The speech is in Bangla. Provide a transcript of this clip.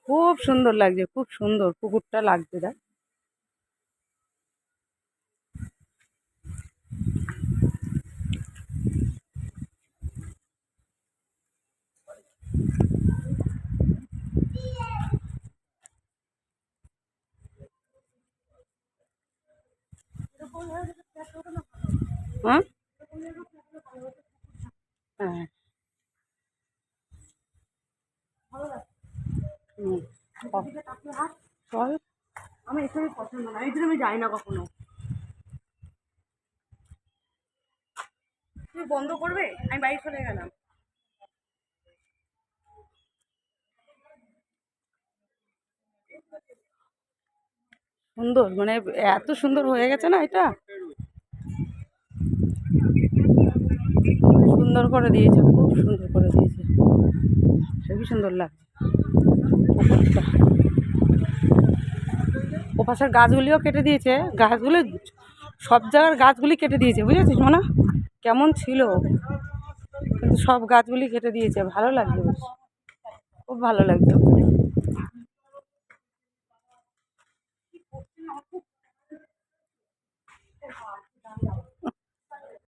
খুব সুন্দর লাগছে, খুব সুন্দর পুকুরটা লাগছে। দেখ হ্যাঁ হ্যাঁ হুম। চল। আমার এসবই পছন্দ না, এই জন্য আমি যাই না কখনো। তুমি বন্ধ করবে, আমি বাড়ি চলে গেলাম। সুন্দর মানে এত সুন্দর হয়ে গেছে না এটা, সুন্দর করে দিয়েছে, খুব সুন্দর করে দিয়েছে, খুবই সুন্দর লাগছে পুকুরটা। ওপাশের গাছগুলিও কেটে দিয়েছে, গাছগুলো সব জায়গার গাছগুলি কেটে দিয়েছে, বুঝেছিস মনা কেমন ছিল, কিন্তু সব গাছগুলি কেটে দিয়েছে। ভালো লাগছে বেশ, খুব ভালো লাগছে।